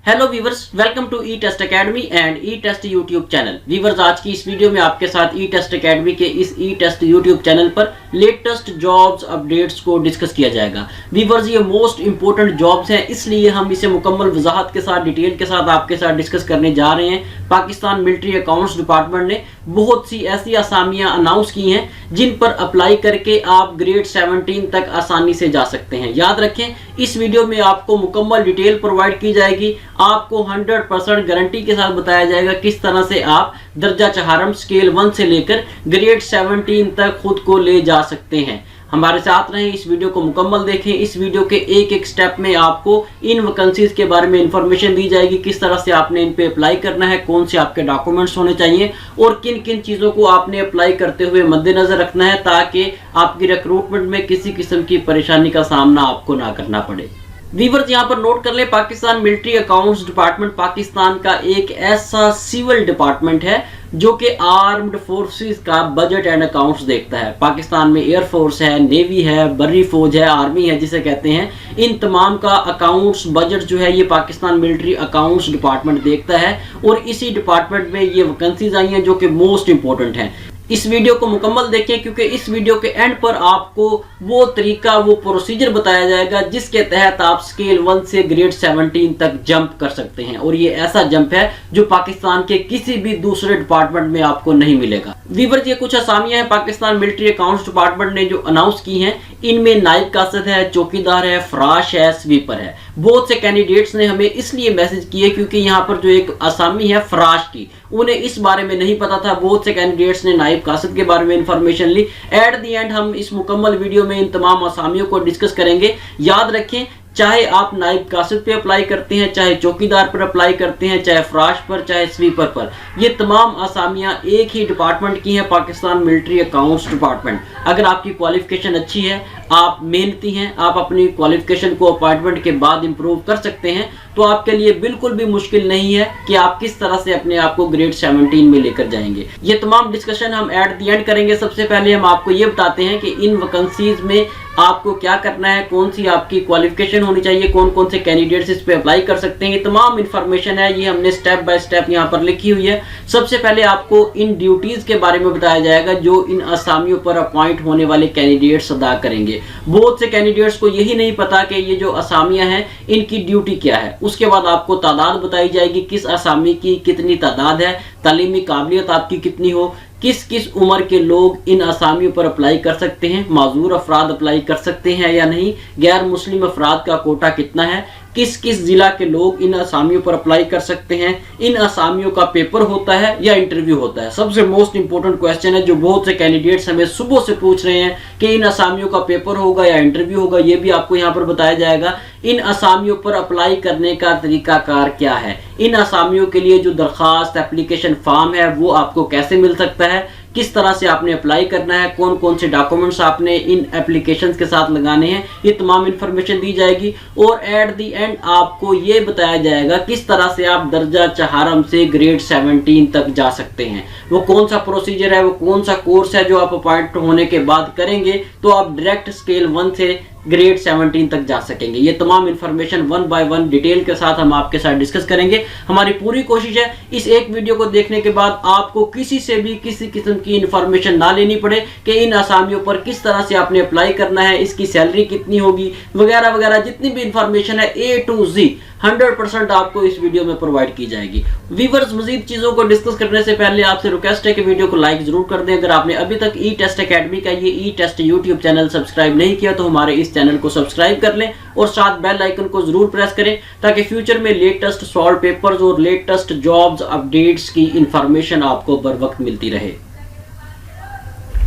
Hello viewers, welcome to E test academy and E test YouTube channel. Viewers, आज की इस video में आपके साथ ई टेस्ट अकेडमी के इस ई टेस्ट यूट्यूब चैनल पर लेटेस्ट जॉब्स अपडेट्स को डिस्कस किया जाएगा। वीवर्स, ये मोस्ट इंपॉर्टेंट जॉब्स हैं, इसलिए हम इसे मुकम्मल वजाहत के साथ, डिटेल के साथ आपके साथ डिस्कस करने जा रहे हैं। पाकिस्तान मिलिट्री अकाउंट्स डिपार्टमेंट ने बहुत सी ऐसी असामियां अनाउंस की हैं जिन पर अप्लाई करके आप ग्रेड 17 तक आसानी से जा सकते हैं। याद रखें, इस वीडियो में आपको मुकम्मल डिटेल प्रोवाइड की जाएगी। आपको 100% गारंटी के साथ बताया जाएगा किस तरह से आप दर्जा चहारम स्केल 1 से लेकर ग्रेड 17 तक खुद को ले जा सकते हैं। हमारे साथ रहें, इस वीडियो को मुकम्मल देखें। इस वीडियो के एक एक स्टेप में आपको इन वैकेंसीज के बारे में इंफॉर्मेशन दी जाएगी, किस तरह से आपने इन पे अप्लाई करना है, कौन से आपके डॉक्यूमेंट्स होने चाहिए और किन किन चीज़ों को आपने अप्लाई करते हुए मद्देनजर रखना है ताकि आपकी रिक्रूटमेंट में किसी किस्म की परेशानी का सामना आपको ना करना पड़े। वीवर्स, यहाँ पर नोट कर ले, Pakistan military accounts department Pakistan का एक ऐसा सिविल डिपार्टमेंट है जो कि आर्म्ड फोर्सेस का बजट एंड अकाउंट्स देखता है। पाकिस्तान में एयर फोर्स है, नेवी है, बर्री फौज है, आर्मी है जिसे कहते हैं, इन तमाम का अकाउंट्स बजट जो है ये पाकिस्तान मिलिट्री अकाउंट्स डिपार्टमेंट देखता है और इसी डिपार्टमेंट में ये वैकेंसीज आई हैं जो कि मोस्ट इंपॉर्टेंट हैं। इस वीडियो को मुकम्मल देखें क्योंकि इस वीडियो के एंड पर आपको वो तरीका, वो प्रोसीजर बताया जाएगा जिसके तहत आप स्केल 1 से ग्रेड 17 तक जंप कर सकते हैं। और ये ऐसा जंप है जो पाकिस्तान के किसी भी दूसरे डिपार्टमेंट में आपको नहीं मिलेगा। वीवर्स, ये कुछ असामियां हैं पाकिस्तान मिलिट्री अकाउंट्स डिपार्टमेंट ने जो अनाउंस की हैं। इनमें नायब कासद है, चौकीदार है, फराश है, स्वीपर है। बहुत से कैंडिडेट्स ने हमें इसलिए मैसेज किए क्योंकि यहाँ पर जो एक असामी है फराश की, उन्हें इस बारे में नहीं पता था। बहुत से कैंडिडेट्स ने नायब कासद के बारे में इंफॉर्मेशन ली। एट द एंड हम इस मुकम्मल वीडियो में इन तमाम असामियों को डिस्कस करेंगे। याद रखें, चाहे आप नायब कासिद पे अप्लाई करते हैं, चाहे चौकीदार पर अप्लाई करते हैं, चाहे फराश पर, चाहे स्वीपर पर, ये तमाम असामियां एक ही डिपार्टमेंट की हैं, पाकिस्तान मिलिट्री अकाउंट्स डिपार्टमेंट। अगर आपकी क्वालिफिकेशन अच्छी है, आप मेहनती हैं, आप अपनी क्वालिफिकेशन को अपॉइंटमेंट के बाद इंप्रूव कर सकते हैं, तो आपके लिए बिल्कुल भी मुश्किल नहीं है कि आप किस तरह से अपने आप को ग्रेड 17 में लेकर जाएंगे। ये तमाम डिस्कशन हम एट द एंड करेंगे। सबसे पहले हम आपको ये बताते हैं कि इन वैकेंसीज में आपको क्या करना है, कौन सी आपकी क्वालिफिकेशन होनी चाहिए, कौन कौन से कैंडिडेट्स इस पे अप्लाई कर सकते हैं। ये तमाम इंफॉर्मेशन है, ये हमने स्टेप बाय स्टेप यहाँ पर लिखी हुई है। सबसे पहले आपको इन ड्यूटीज के बारे में बताया जाएगा जो इन असामियों पर अपॉइंट होने वाले कैंडिडेट्स अदा करेंगे। बहुत से कैंडिडेट्स को यही नहीं पता कि ये जो असामियां हैं इनकी ड्यूटी क्या है। उसके बाद आपको तादाद बताई जाएगी, किस असामी की कितनी तादाद है, तालीमी काबिलियत आपकी कितनी हो, किस किस उम्र के लोग इन असामियों पर अप्लाई कर सकते हैं, माजूर अफराद अप्लाई कर सकते हैं या नहीं, गैर मुस्लिम अफराद का कोटा कितना है, किस किस जिला के लोग इन असामियों पर अप्लाई कर सकते हैं, इन असामियों का पेपर होता है या इंटरव्यू होता है। सबसे मोस्ट इंपॉर्टेंट क्वेश्चन है जो बहुत से कैंडिडेट्स हमें सुबह से पूछ रहे हैं कि इन असामियों का पेपर होगा या इंटरव्यू होगा, ये भी आपको यहाँ पर बताया जाएगा। इन असामियों पर अप्लाई करने का तरीकाकार क्या है, इन असामियों के लिए जो दरखास्त एप्लीकेशन फॉर्म है वो आपको कैसे मिल सकता है, किस तरह से आपने अप्लाई करना है, कौन कौन से डॉक्यूमेंट्स आपने इन एप्लीकेशंस के साथ लगाने हैं, ये तमाम इंफॉर्मेशन दी जाएगी। और एट द एंड आपको ये बताया जाएगा किस तरह से आप दर्जा चहारम से ग्रेड 17 तक जा सकते हैं। वो कौन सा प्रोसीजर है, वो कौन सा कोर्स है जो आप अपॉइंट होने के बाद करेंगे तो आप डायरेक्ट स्केल 1 से ग्रेड 17 तक जा सकेंगे। ये तमाम इंफॉर्मेशन 1 बाय 1 डिटेल के साथ हम आपके साथ डिस्कस करेंगे। हमारी पूरी कोशिश है इस एक वीडियो को देखने के बाद आपको किसी से भी किसी किस्म की इंफॉर्मेशन ना लेनी पड़े कि इन असामियों पर किस तरह से आपने अप्लाई करना है, इसकी सैलरी कितनी होगी, वगैरह वगैरह जितनी भी इंफॉर्मेशन है A to Z 100% आपको इस वीडियो में प्रोवाइड की जाएगी। वीवर्स, मजीद चीजों को डिस्कस करने से पहले आपसे रिक्वेस्ट है कि वीडियो को लाइक जरूर कर दें। अगर आपने अभी तक ई टेस्ट अकेडमी का ये ई टेस्ट यूट्यूब चैनल सब्सक्राइब नहीं किया तो हमारे इस चैनल को सब्सक्राइब कर लें और साथ बेल आइकन को जरूर प्रेस करें ताकि फ्यूचर में लेटेस्ट सॉल्व पेपर्स और लेटेस्ट जॉब्स अपडेट्स की इंफॉर्मेशन आपको बर वक्त मिलती रहे।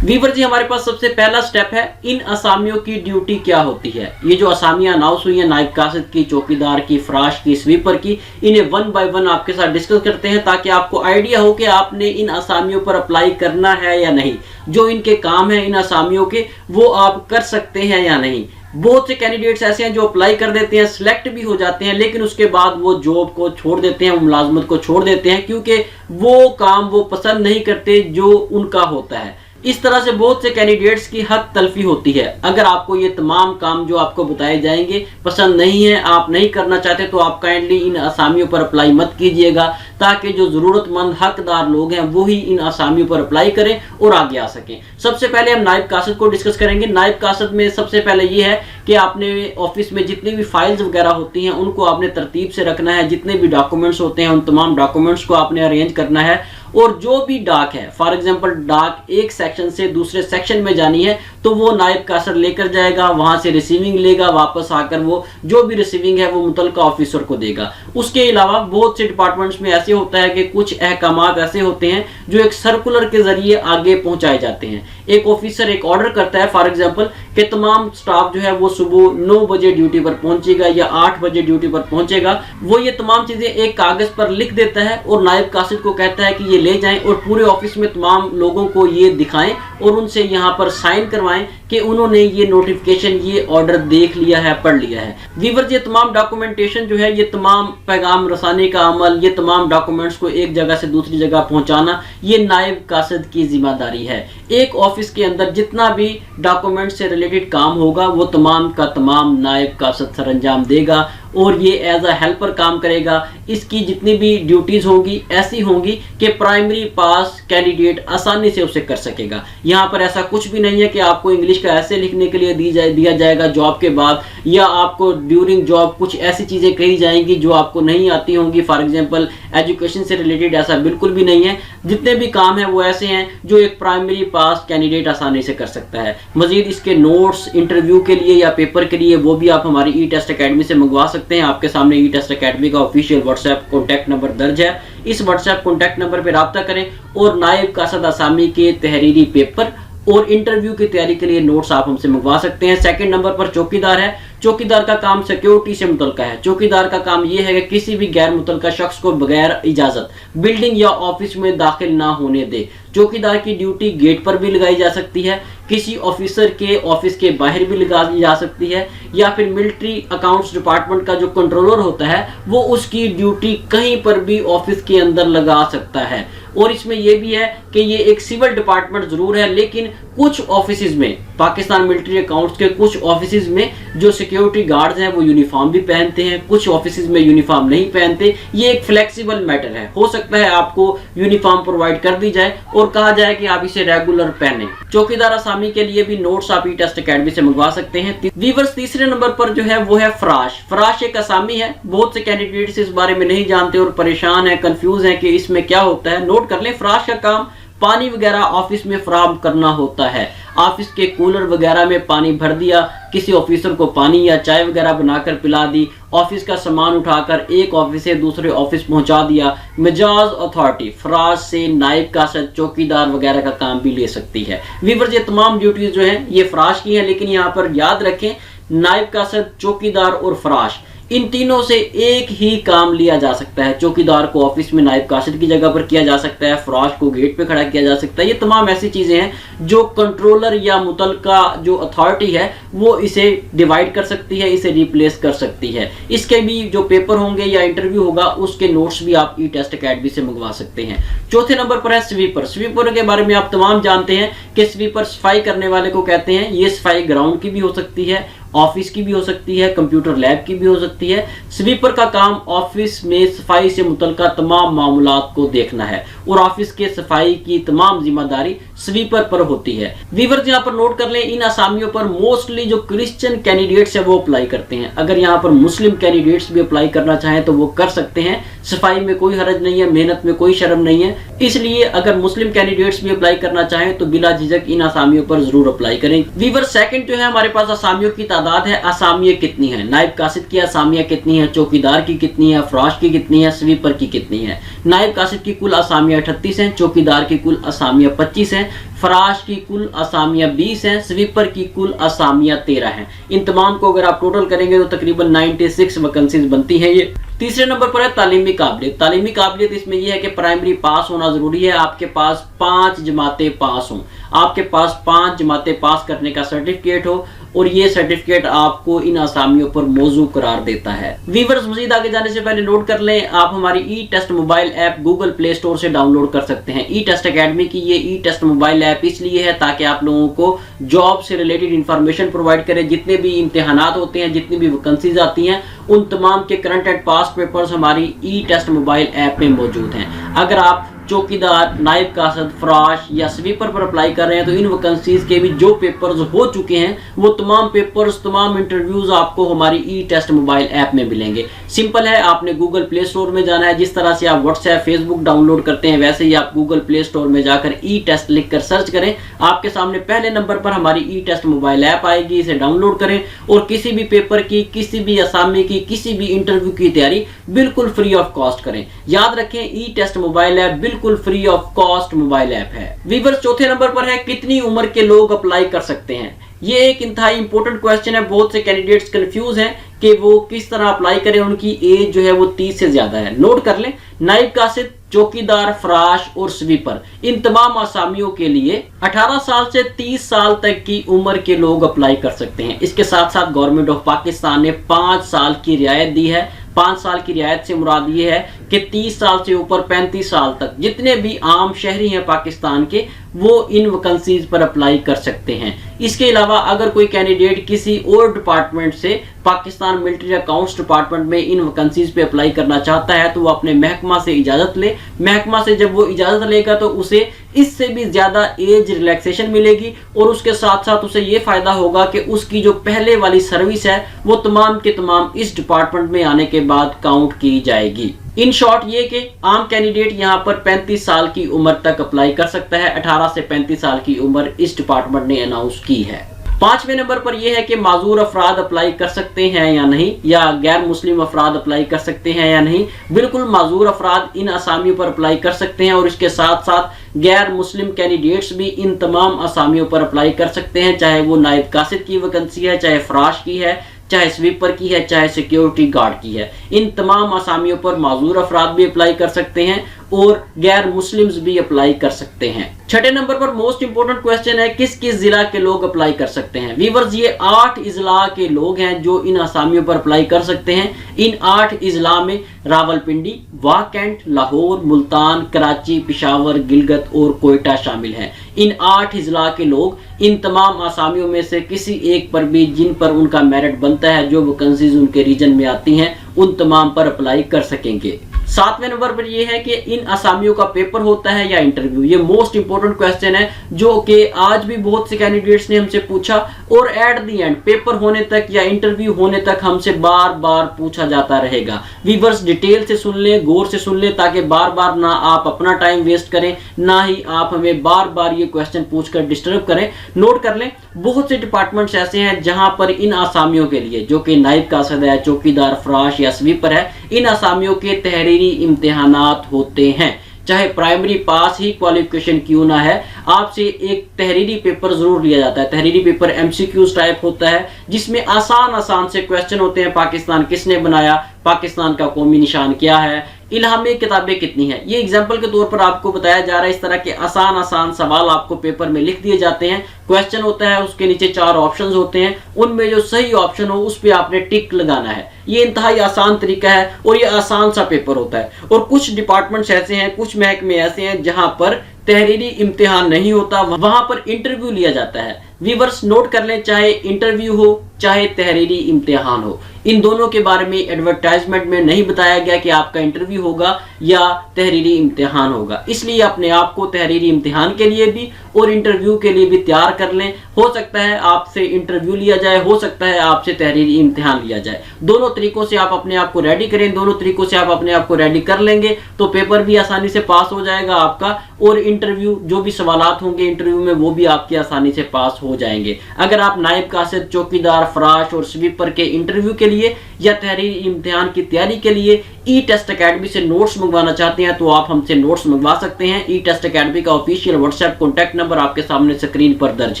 वीवर जी, हमारे पास सबसे पहला स्टेप है इन असामियों की ड्यूटी क्या होती है। ये जो असामियां अनाउंस हुई हैं नायब कासिद की, चौकीदार की, फराश की, स्वीपर की, इन्हें 1 बाय 1 आपके साथ डिस्कस करते हैं ताकि आपको आइडिया हो कि आपने इन असामियों पर अप्लाई करना है या नहीं, जो इनके काम है इन असामियों के वो आप कर सकते हैं या नहीं। बहुत से कैंडिडेट्स ऐसे हैं जो अप्लाई कर देते हैं, सिलेक्ट भी हो जाते हैं, लेकिन उसके बाद वो जॉब को छोड़ देते हैं, मुलाजमत को छोड़ देते हैं क्योंकि वो काम वो पसंद नहीं करते जो उनका होता है। इस तरह से बहुत से कैंडिडेट्स की हक तलफी होती है। अगर आपको ये तमाम काम जो आपको बताए जाएंगे पसंद नहीं है, आप नहीं करना चाहते, तो आप काइंडली इन असामियों पर अप्लाई मत कीजिएगा, ताकि जो जरूरतमंद हकदार लोग हैं वो ही इन असामियों पर अप्लाई करें और आगे आ सकें। सबसे पहले हम नायब कासद को डिस्कस करेंगे। नायब कासद में सबसे पहले ये है कि आपने ऑफिस में जितनी भी फाइल्स वगैरह होती हैं उनको आपने तरतीब से रखना है। जितने भी डॉक्यूमेंट्स होते हैं उन तमाम डॉक्यूमेंट्स को आपने अरेंज करना है। और जो भी डाक है, फॉर एग्जांपल डाक एक सेक्शन से दूसरे सेक्शन में जानी है तो वो नायब कासद लेकर जाएगा, वहां से रिसीविंग लेगा, वापस आकर वो जो भी रिसीविंग है वो मुतलका ऑफिसर को देगा। उसके अलावा बहुत से डिपार्टमेंट्स में ऐसे होता है कि कुछ अहकामात ऐसे होते हैं जो एक सर्कुलर के जरिए आगे पहुंचाए जाते हैं। एक ऑफिसर एक ऑर्डर करता है फॉर एग्जांपल कि तमाम स्टाफ जो है वो सुबह 9 बजे ड्यूटी पर पहुंचेगा या 8 बजे ड्यूटी पर पहुंचेगा। वो ये तमाम चीजें एक कागज पर लिख देता है और नायब कासिद को कहता है कि ये ले जाएं और पूरे ऑफिस में तमाम लोगों को ये दिखाएं और उनसे यहाँ पर साइन करवाएं कि उन्होंने ये नोटिफिकेशन, ये ऑर्डर देख लिया है, पढ़ लिया है। वीवर्स, ये तमाम डॉक्यूमेंटेशन जो है, ये तमाम पैगाम रसानी का अमल, ये तमाम डॉक्यूमेंट्स को एक जगह से दूसरी जगह पहुंचाना, ये नायब कासिद की जिम्मेदारी है। एक ऑफिस के अंदर जितना भी डॉक्यूमेंट से रिलेटेड काम होगा वो तमाम का तमाम नायब कासिद सर अंजाम देगा और ये एज अ हेल्पर काम करेगा। इसकी जितनी भी ड्यूटीज होंगी ऐसी होंगी कि प्राइमरी पास कैंडिडेट आसानी से उसे कर सकेगा। यहाँ पर ऐसा कुछ भी नहीं है कि आपको इंग्लिश का ऐसे लिखने के लिए दिया जाएगा जॉब के बाद, या आपको ड्यूरिंग जॉब कुछ ऐसी चीजें कही जाएंगी जो आपको नहीं आती होंगी, फॉर एग्जाम्पल एजुकेशन से रिलेटेड। ऐसा बिल्कुल भी नहीं है। जितने भी काम है वो ऐसे हैं जो एक प्राइमरी पास कैंडिडेट आसानी से कर सकता है। मजीद इसके नोट्स इंटरव्यू के लिए या पेपर के लिए वो भी आप हमारी ई टेस्ट अकेडमी से मंगवा सकते हैं। आपके सामने ई टेस्ट अकेडमी का ऑफिशियल व्हाट्सएप कॉन्टैक्ट नंबर दर्ज है। इस व्हाट्सएप कॉन्टैक्ट नंबर पर राब्ता करें और नायब कासिद आसामी के तहरीरी पेपर और इंटरव्यू की तैयारी के लिए नोट्स आप हमसे मंगवा सकते हैं। सेकंड नंबर पर चौकीदार है। चौकीदार का काम सिक्योरिटी से मुतल्का है। चौकीदार का काम यह है कि किसी भी गैर मुतल्का शख्स को बगैर इजाजत बिल्डिंग या ऑफिस में दाखिल ना होने दे। चौकीदार की ड्यूटी गेट पर भी लगाई जा सकती है, किसी ऑफिसर के ऑफिस के बाहर भी लगाई जा सकती है, या फिर मिलिट्री अकाउंट्स डिपार्टमेंट का जो कंट्रोलर होता है वो उसकी ड्यूटी कहीं पर भी ऑफिस के अंदर लगा सकता है। और इसमें यह भी है कि ये एक सिविल डिपार्टमेंट जरूर है, लेकिन कुछ ऑफिस में, पाकिस्तान मिलिट्री अकाउंट्स के कुछ ऑफिस में जो सिक्योरिटी गार्ड्स हैं वो यूनिफॉर्म भी पहनते हैं, कुछ ऑफिस में यूनिफॉर्म नहीं पहनते। ये एक फ्लेक्सिबल मैटर है। हो सकता है आपको यूनिफॉर्म प्रोवाइड कर दी जाए और कहा जाए कि आप इसे रेगुलर पहने। चौकीदार आसामी के लिए भी नोट्स आप ई टेस्ट अकेडमी से मंगवा सकते हैं। वीवर्स, तीसरे नंबर पर जो है वो है फराश। फराश एक आसामी है। बहुत से कैंडिडेट्स इस बारे में नहीं जानते और परेशान है, कंफ्यूज है कि इसमें क्या होता है। नोट कर लें, फराश का काम पानी वगैरह ऑफिस में फराहम करना होता है। ऑफिस के कूलर वगैरह में पानी भर दिया, किसी ऑफिसर को पानी या चाय वगैरह बनाकर पिला दी, ऑफिस का सामान उठाकर एक ऑफिस से दूसरे ऑफिस पहुंचा दिया। मिजाज अथॉरिटी फराज से नायब कासिद, चौकीदार वगैरह का काम भी ले सकती है। वीवर्स, ये तमाम ड्यूटीज जो हैं ये फराज की हैं, लेकिन यहाँ पर याद रखें नायब कासिद, चौकीदार और फराज, इन तीनों से एक ही काम लिया जा सकता है। चौकीदार को ऑफिस में नायब कासिद की जगह पर किया जा सकता है, फराज को गेट पे खड़ा किया जा सकता है। ये तमाम ऐसी चीजें हैं जो कंट्रोलर या मुतलका जो अथॉरिटी है वो इसे डिवाइड कर सकती है, इसे रिप्लेस कर सकती है। इसके भी जो पेपर होंगे या इंटरव्यू होगा उसके नोट्स भी आप ई टेस्ट अकेडमी से मंगवा सकते हैं। चौथे नंबर पर है स्वीपर। स्वीपर के बारे में आप तमाम जानते हैं कि स्वीपर सफाई करने वाले को कहते हैं। ये सफाई ग्राउंड की भी हो सकती है, ऑफिस की भी हो सकती है, कंप्यूटर लैब की भी हो सकती है। स्वीपर का काम ऑफिस में सफाई से मुतल्लिक़ तमाम मामलात को देखना है और ऑफिस के सफाई की तमाम जिम्मेदारी स्वीपर पर होती है। वीवर्स, यहाँ पर नोट कर लें, इन आसामियों पर मोस्टली जो क्रिश्चियन कैंडिडेट्स है वो अप्लाई करते हैं। अगर यहाँ पर मुस्लिम कैंडिडेट्स भी अप्लाई करना चाहें तो वो कर सकते हैं। सफाई में कोई हरज नहीं है, मेहनत में कोई शर्म नहीं है। इसलिए अगर मुस्लिम कैंडिडेट्स भी अप्लाई करना चाहें तो बिला झिझक इन आसामियों पर जरूर अप्लाई करें। वीवर्स, सेकंड जो है हमारे पास आसामियों की तादाद है। आसामियां कितनी है? नायब कासिद की आसामियां कितनी है, चौकीदार की कितनी है, फराश की कितनी है, स्वीपर की कितनी है? नायब कासिद की कुल आसामियां 38 हैं, चौकीदार की कुल आसामियां 25 हैं, फराश की कुल आसामियां 20 हैं, स्वीपर की कुल आसामियां 13 हैं। इन तमाम को अगर आप टोटल करेंगे तो तकरीबन 96 वैकेंसीज बनती हैं। ये तीसरे नंबर पर है तालीमी काबिलियत। तालीमी काबिलियत इसमें यह है कि प्राइमरी पास होना जरूरी है, आपके पास 5 जमातें पास हों, आपके पास 5 जमातें पास करने का सर्टिफिकेट हो और ये सर्टिफिकेट आपको इन आसामियों पर मौजू करार देता है। वीवर्स, मजीद आगे जाने से पहले नोट कर लें, आप हमारी E test mobile app Google play store से डाउनलोड कर सकते हैं। ई टेस्ट एकेडमी की ये ई टेस्ट मोबाइल ऐप इसलिए है ताकि आप लोगों को जॉब से रिलेटेड इंफॉर्मेशन प्रोवाइड करे। जितने भी इम्तिहानात होते हैं, जितनी भी वैकेंसीज आती हैं, उन तमाम के करंट एंड पास्ट पेपर्स हमारी ई टेस्ट मोबाइल ऐप में मौजूद हैं। अगर आप चौकीदार, नायब कासद, फ्राश या स्वीपर पर अप्लाई कर रहे हैं तो इन वैकेंसीज के भी जो पेपर्स हो चुके हैं वो तमाम पेपर्स, तमाम इंटरव्यूज आपको हमारी ई टेस्ट मोबाइल ऐप में मिलेंगे। सिंपल है, आपने गूगल प्ले स्टोर में जाना है। जिस तरह से आप व्हाट्सएप, फेसबुक डाउनलोड करते हैं, वैसे ही आप गूगल प्ले स्टोर में जाकर ई टेस्ट लिख कर सर्च करें। आपके सामने पहले नंबर पर हमारी ई टेस्ट मोबाइल ऐप आएगी, इसे डाउनलोड करें और किसी भी पेपर की, किसी भी असामी की, किसी भी इंटरव्यू की तैयारी बिल्कुल फ्री ऑफ कॉस्ट करें। याद रखें, ई टेस्ट मोबाइल ऐप बिल्कुल free of cost mobile app है। वीवर्स, चौथे नंबर पर है कितनी उम्र के लोग अप्लाई कर सकते हैं। ये एक इंतहाई इंपॉर्टेंट क्वेश्चन है। बहुत से कैंडिडेट्स कंफ्यूज हैं कि वो किस तरह अप्लाई करें। उनकी एज जो है वो 30 से ज्यादा है। नोट कर लें, नायब कासिद, चौकीदार, फ्राश और स्वीपर, इन तमाम आसामियों के लिए 18 साल से 30 साल तक की उम्र के लोग अप्लाई कर सकते हैं। इसके साथ साथ गवर्नमेंट ऑफ पाकिस्तान ने 5 साल की रियायत दी है। 5 साल की रियायत से मुराद ये है कि 30 साल से ऊपर 35 साल तक जितने भी आम शहरी हैं पाकिस्तान के, वो इन वैकेंसीज पर अप्लाई कर सकते हैं। इसके अलावा अगर कोई कैंडिडेट किसी और डिपार्टमेंट से पाकिस्तान मिलिट्री अकाउंट्स डिपार्टमेंट में इन वैकेंसीज पे अप्लाई करना चाहता है तो वो अपने महकमा से इजाजत ले। महकमा से जब वो इजाजत लेगा तो उसे इससे भी ज्यादा एज रिलैक्सेशन मिलेगी और उसके साथ साथ उसे ये फायदा होगा कि उसकी जो पहले वाली सर्विस है वो तमाम के तमाम इस डिपार्टमेंट में आने के बाद काउंट की जाएगी। इन शॉर्ट ये कि आम कैंडिडेट यहाँ पर 35 साल की उम्र तक अप्लाई कर सकता है। 18 से 35 साल की उम्र इस डिपार्टमेंट ने अनाउंस की है। 5वें नंबर पर यह है कि माजूर अफराद अप्लाई कर सकते हैं या नहीं, या गैर मुस्लिम अफराद अप्लाई कर सकते हैं या नहीं। बिल्कुल, माजूर अफराद इन असामियों पर अप्लाई कर सकते हैं और इसके साथ साथ गैर मुस्लिम कैंडिडेट्स भी इन तमाम असामियों पर अप्लाई कर सकते हैं, चाहे वो नायब कासिद की वैकेंसी है, चाहे फ्राश की है, चाहे स्वीपर की है, चाहे सिक्योरिटी गार्ड की है। इन तमाम असामियों पर माजूर अफराद भी अप्लाई कर सकते हैं और गैर मुस्लिम्स भी अप्लाई कर सकते हैं। 6ठे नंबर पर मोस्ट इंपोर्टेंट क्वेश्चन है, किस किस जिला के लोग अप्लाई कर सकते हैं। वीवर्स, ये 8 इजला के लोग हैं जो इन असामियों पर अप्लाई कर सकते हैं। इन 8 इजला में रावलपिंडी, वाकैंट, लाहौर, मुल्तान, कराची, पिशावर, गिलगित और कोयटा शामिल हैं। इन 8 इजला के लोग इन तमाम असामियों में से किसी एक पर भी जिन पर उनका मेरिट बनता है, जो वैकेंसीज उनके रीजन में आती हैं, उन तमाम पर अप्लाई कर सकेंगे। 7वें नंबर पर यह है कि इन असामियों का पेपर होता है या इंटरव्यू। ये मोस्ट इंपोर्टेंट क्वेश्चन है जो कि आज भी बहुत से कैंडिडेट्स ने हमसे पूछा और एट द एंड पेपर होने तक या इंटरव्यू होने तक हमसे बार बार पूछा जाता रहेगा। वीवर्स, डिटेल से सुन लें, गौर से सुन लें, ताकि बार बार ना आप अपना टाइम वेस्ट करें, ना ही आप हमें बार बार ये क्वेश्चन पूछकर डिस्टर्ब करें। नोट कर लें, बहुत से डिपार्टमेंट्स ऐसे हैं जहां पर इन आसामियों के लिए, जो कि नायब कासिद है, चौकीदार, फ्राश या स्वीपर है, इन आसामियों के तहरीरी इम्तिहानात होते हैं। चाहे प्राइमरी पास ही क्वालिफिकेशन क्यों ना है, आपसे एक तहरीरी पेपर जरूर लिया जाता है। तहरीरी पेपर एमसीक्यूज टाइप होता है जिसमें आसान आसान से क्वेश्चन होते हैं। पाकिस्तान किसने बनाया, पाकिस्तान का कौमी निशान क्या है, इल्हामी किताबें कितनी हैं। ये एग्जाम्पल के तौर पर आपको बताया जा रहा है। इस तरह के आसान आसान सवाल आपको पेपर में लिख दिए जाते हैं। क्वेश्चन होता है, उसके नीचे 4 ऑप्शंस होते हैं, उनमें जो सही ऑप्शन हो उस पर आपने टिक लगाना है। ये इंतहाई आसान तरीका है और ये आसान सा पेपर होता है। और कुछ डिपार्टमेंट्स ऐसे हैं, कुछ महकमे ऐसे हैं जहां पर तहरीरी इम्तिहान नहीं होता, वहां पर इंटरव्यू लिया जाता है। वीवर्स, नोट कर लें, चाहे इंटरव्यू हो चाहे तहरीरी इम्तिहान हो, इन दोनों के बारे में एडवर्टाइजमेंट में नहीं बताया गया कि आपका इंटरव्यू होगा या तहरीरी इम्तिहान होगा। इसलिए अपने आप को तहरीरी इम्तिहान के लिए भी और इंटरव्यू के लिए भी तैयार कर लें। हो सकता है आपसे इंटरव्यू लिया जाए, हो सकता है आपसे तहरीरी इम्तिहान लिया जाए। दोनों तरीकों से आप अपने आप को रेडी करें, दोनों तरीकों से आप अपने आप को रेडी कर लेंगे तो पेपर भी आसानी से पास हो जाएगा आपका, और इंटरव्यू जो भी सवालात होंगे इंटरव्यू में वो भी आपकी आसानी से पास हो जाएंगे। अगर आप नायब कासिद, चौकीदार, फ्राश और स्वीपर के इंटरव्यू के लिए या तहरीरी इम्तिहान की तैयारी के लिए ई टेस्ट अकेडमी से नोट्स मंगवाना चाहते हैं तो आप हमसे नोट्स मंगवा सकते हैं। ई टेस्ट अकेडमी का ऑफिशियल व्हाट्सएप कॉन्टैक्ट नंबर आपके सामने स्क्रीन पर दर्ज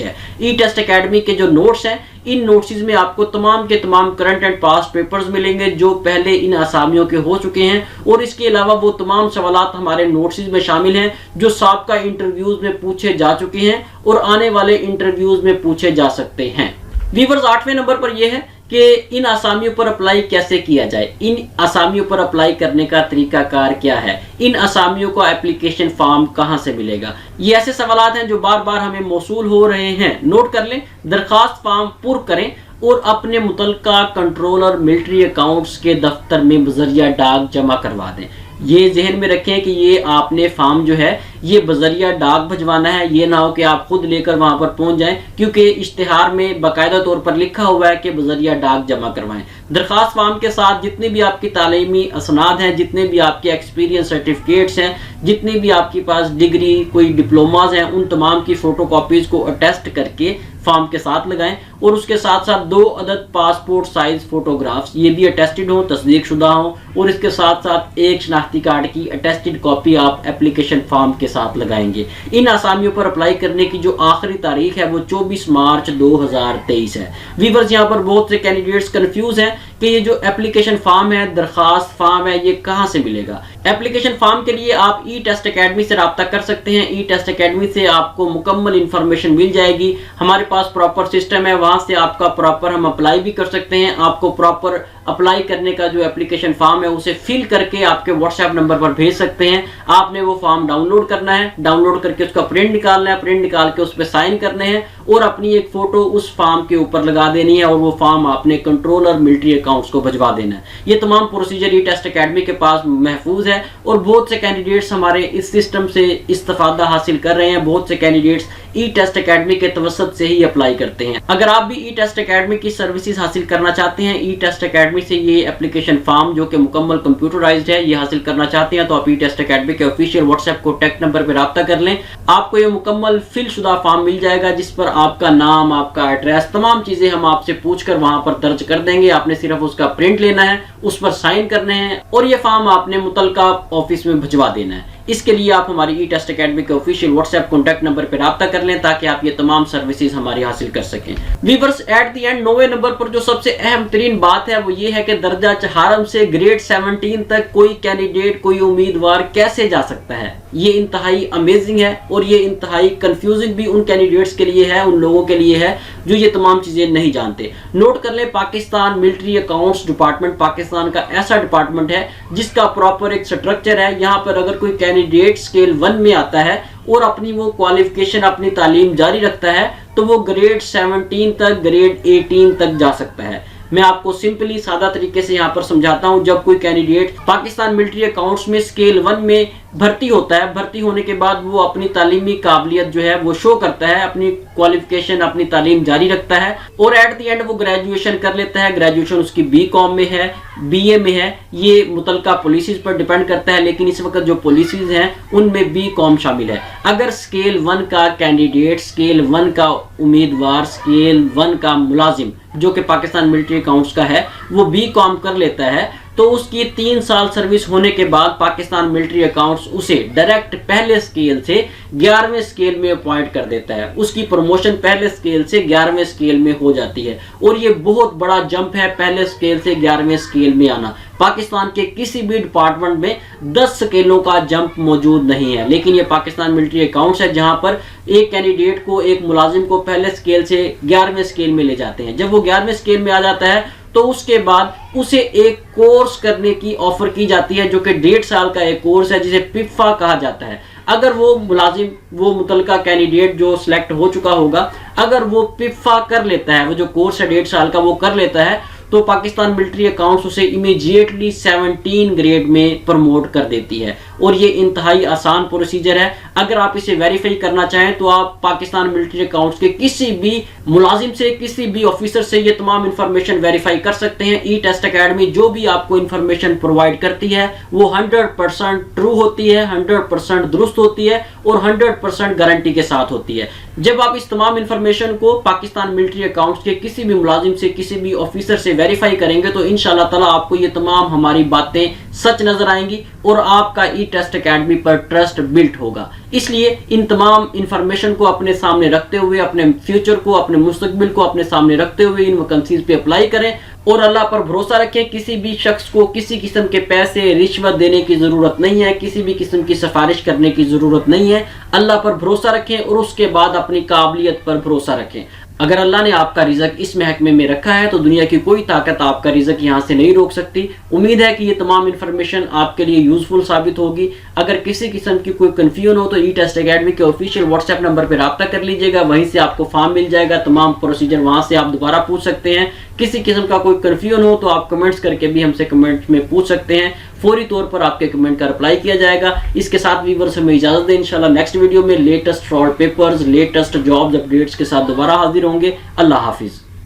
है। ई टेस्ट अकेडमी के जो नोट्स हैं, इन नोट्स में आपको तमाम के तमाम करंट एंड पास्ट पेपर्स मिलेंगे जो पहले इन असामियों के हो चुके हैं, और इसके अलावा वो तमाम सवालात हमारे नोट्स में शामिल हैं जो साबका इंटरव्यूज में पूछे जा चुके हैं और आने वाले इंटरव्यूज में पूछे जा सकते हैं। व्यूअर्स 8वें नंबर पर यह है कि इन आसामियों पर अप्लाई कैसे किया जाए। इन आसामियों पर अप्लाई करने का तरीकाकार क्या है, इन आसामियों को एप्लीकेशन फॉर्म कहां से मिलेगा। ये ऐसे सवालात हैं जो बार बार हमें मौसूल हो रहे हैं। नोट कर लें, दरखास्त फॉर्म पुर करें और अपने मुतल्लिका कंट्रोलर मिलिट्री अकाउंट्स के दफ्तर में बजरिया डाक जमा करवा दें। ये जहन में रखें कि ये आपने फॉर्म जो है ये बजरिया डाक भिजवाना है, ये ना हो कि आप खुद लेकर वहां पर पहुंच जाएं, क्योंकि इश्तिहार में बाकायदा तौर पर लिखा हुआ है कि बजरिया डाक जमा करवाएं। दरखास्त फॉर्म के साथ जितने भी आपकी तालीमी असनाद हैं, जितने भी आपके एक्सपीरियंस सर्टिफिकेट्स हैं, जितने भी आपके पास डिग्री कोई डिप्लोमाज हैं, उन तमाम की फोटोकॉपीज को अटेस्ट करके फॉर्म के साथ लगाएं और उसके साथ साथ 2 अदद पासपोर्ट साइज फोटोग्राफ्स ये भी अटेस्टेड हो, तस्दीक शुदा हो, और इसके साथ साथ एक शनाख्ती कार्ड की अटेस्टेड कॉपी आप एप्लीकेशन फॉर्म के साथ लगाएंगे। इन आसामियों पर अप्लाई करने की जो आखिरी तारीख है वो 24 मार्च 2023 है। व्यूअर्स यहाँ पर बहुत से कैंडिडेट्स कंफ्यूज हैं कि ये जो एप्लीकेशन फॉर्म है, दरखास्त फॉर्म है, ये कहां से मिलेगा। एप्लीकेशन फॉर्म के लिए आप ई टेस्ट अकेडमी से रब्ता कर सकते हैं। ई टेस्ट अकेडमी से आपको मुकम्मल इंफॉर्मेशन मिल जाएगी। हमारे पास प्रॉपर सिस्टम है, वहां से आपका प्रॉपर हम अप्लाई भी कर सकते हैं। आपको प्रॉपर अप्लाई करने का जो एप्लीकेशन फॉर्म है उसे फिल करके आपके व्हाट्सएप नंबर पर भेज सकते हैं। आपने वो फॉर्म डाउनलोड करना है, डाउनलोड करके उसका प्रिंट निकालना है, प्रिंट निकाल के उस पर साइन करने हैं और अपनी एक फोटो उस फॉर्म के ऊपर लगा देनी है और वो फॉर्म आपने कंट्रोलर मिलिट्री अकाउंट्स को भिजवा देना है। ये तमाम प्रोसीजर ई टेस्ट अकेडमी के पास महफूज है और बहुत से कैंडिडेट्स हमारे इस सिस्टम से इस्तेफादा हासिल कर रहे हैं। बहुत से कैंडिडेट्स ई टेस्ट अकेडमी के तवसत से ही अप्लाई करते हैं। अगर आप भी ई टेस्ट अकेडमी की सर्विसेज हासिल करना चाहते हैं, ई टेस्ट अकेडमी से ये एप्लीकेशन फॉर्म जो कि मुकम्मल कंप्यूटराइज्ड है ये हासिल करना चाहते हैं, तो आप ई टेस्ट अकेडमी के ऑफिशियल व्हाट्सएप कॉन्टैक्ट नंबर पर रब्ता कर लें। आपको ये मुकम्मल फिल शुदा फॉर्म मिल जाएगा जिस पर आपका नाम, आपका एड्रेस, तमाम चीजें हम आपसे पूछकर वहां पर दर्ज कर देंगे। आपने सिर्फ उसका प्रिंट लेना है, उस पर साइन करने हैं और ये फॉर्म आपने मुतल्लिका ऑफिस में भिजवा देना है। इसके लिए आप हमारी ई टेस्ट अकेडमी के ऑफिशियल व्हाट्सएप कॉन्टैक्ट नंबर पर रब्ता कर लें ताकि आप ये तमाम सर्विसेज हमारी हासिल कर सकें। व्यूअर्स एट द एंड 9वें नंबर पर जो सबसे अहम तरीन बात है वो ये है कि दर्जा चहारम से ग्रेड 17 तक कोई कैंडिडेट, कोई उम्मीदवार कैसे जा सकता है। ये इंतहाई अमेजिंग है और ये इंतहाई कंफ्यूजिंग भी उन कैंडिडेट्स के लिए है, उन लोगों के लिए है जो ये तमाम चीजें नहीं जानते। नोट कर लें, Pakistan military accounts department Pakistan का ऐसा डिपार्टमेंट है जिसका प्रॉपर एक स्ट्रक्चर है। यहाँ पर अगर कोई कैंडिडेट स्केल 1 में आता है और अपनी वो क्वालिफिकेशन, अपनी तालीम जारी रखता है तो वो ग्रेड 17 तक, ग्रेड 18 तक जा सकता है। मैं आपको सिंपली सादा तरीके से यहाँ पर समझाता हूँ। जब कोई कैंडिडेट पाकिस्तान मिलिट्री अकाउंट्स में स्केल 1 में भर्ती होता है, भर्ती होने के बाद वो अपनी तालीमी काबिलियत जो है वो शो करता है, अपनी क्वालिफिकेशन, अपनी तालीम जारी रखता है और एट द एंड वो ग्रेजुएशन कर लेता है। ग्रेजुएशन उसकी BCom में है, BA में है, ये मुतल्लिका पॉलिसीज पर डिपेंड करता है, लेकिन इस वक्त जो पॉलिसीज हैं उनमें BCom शामिल है। अगर स्केल 1 का कैंडिडेट, स्केल 1 का उम्मीदवार, स्केल 1 का मुलाजिम जो कि पाकिस्तान मिलिट्री अकाउंट्स का है वो BCom कर लेता है तो उसकी 3 साल सर्विस होने के बाद पाकिस्तान मिलिट्री अकाउंट्स उसे डायरेक्ट पहले स्केल से 11वें स्केल में अपॉइंट कर देता है। उसकी प्रमोशन पहले स्केल से 11वें स्केल में हो जाती है और ये बहुत बड़ा जंप है, पहले स्केल से 11वें स्केल में आना। पाकिस्तान के किसी भी डिपार्टमेंट में 10 स्केलों का जंप मौजूद नहीं है, लेकिन ये पाकिस्तान मिलिट्री अकाउंट्स है जहां पर एक कैंडिडेट को, एक मुलाजिम को पहले स्केल से 11वें स्केल में ले जाते हैं। जब वो 11वें स्केल में आ जाता है तो उसके बाद उसे एक कोर्स करने की ऑफर की जाती है जो कि 1.5 साल का एक कोर्स है जिसे पिफा कहा जाता है। अगर वो मुलाजिम, वो मुतल्लिका कैंडिडेट जो सिलेक्ट हो चुका होगा, अगर वो पिफा कर लेता है, वो जो कोर्स है 1.5 साल का वो कर लेता है, तो पाकिस्तान मिलिट्री अकाउंट्स उसे इमीडिएटली 17 ग्रेड में प्रमोट कर देती है और ये इंतहाई आसान प्रोसीजर है। अगर आप इसे वेरीफाई करना चाहें तो आप पाकिस्तान मिलिट्री अकाउंट्स के किसी भी मुलाजिम से, किसी भी ऑफिसर से ये तमाम इंफॉर्मेशन वेरीफाई कर सकते हैं। ई टेस्ट अकेडमी जो भी आपको इंफॉर्मेशन प्रोवाइड करती है वो 100% ट्रू होती है, 100% दुरुस्त होती है और 100% गारंटी के साथ होती है। जब आप इस तमाम इंफॉर्मेशन को पाकिस्तान मिलिट्री अकाउंट्स के किसी भी मुलाजिम से, किसी भी ऑफिसर से वेरीफाई करेंगे तो इंशाल्लाह ताला आपको ये तमाम हमारी बातें सच नजर आएंगी और आपका ई टेस्ट अकेडमी पर ट्रस्ट बिल्ट होगा। इसलिए इन तमाम इंफॉर्मेशन को अपने सामने रखते हुए, अपने फ्यूचर को, अपने मुस्तकबिल को अपने सामने रखते हुए इन वैकेंसीज पे अप्लाई करें और अल्लाह पर भरोसा रखें। किसी भी शख्स को किसी किस्म के पैसे, रिश्वत देने की जरूरत नहीं है, किसी भी किस्म की सिफारिश करने की जरूरत नहीं है। अल्लाह पर भरोसा रखें और उसके बाद अपनी काबिलियत पर भरोसा रखें। अगर अल्लाह ने आपका रिज़्क इस महकमे में रखा है तो दुनिया की कोई ताकत आपका रिज़्क यहाँ से नहीं रोक सकती। उम्मीद है कि ये तमाम इन्फॉर्मेशन आपके लिए यूजफुल साबित होगी। अगर किसी किस्म की कोई कन्फ्यूजन हो तो ई टेस्ट अकेडमी के ऑफिशियल व्हाट्सएप नंबर पर रब्ता कर लीजिएगा, वहीं से आपको फॉर्म मिल जाएगा, तमाम प्रोसीजर वहाँ से आप दोबारा पूछ सकते हैं। किसी किस्म का कोई कन्फ्यूजन हो तो आप कमेंट्स करके भी हमसे कमेंट में पूछ सकते हैं, फौरी तौर पर आपके कमेंट का रिप्लाई किया जाएगा। इसके साथ व्यूअर्स हमें इजाजत दें, इंशाल्लाह नेक्स्ट वीडियो में latest fraud papers, latest jobs updates के साथ दोबारा हाजिर होंगे। अल्लाह हाफिज।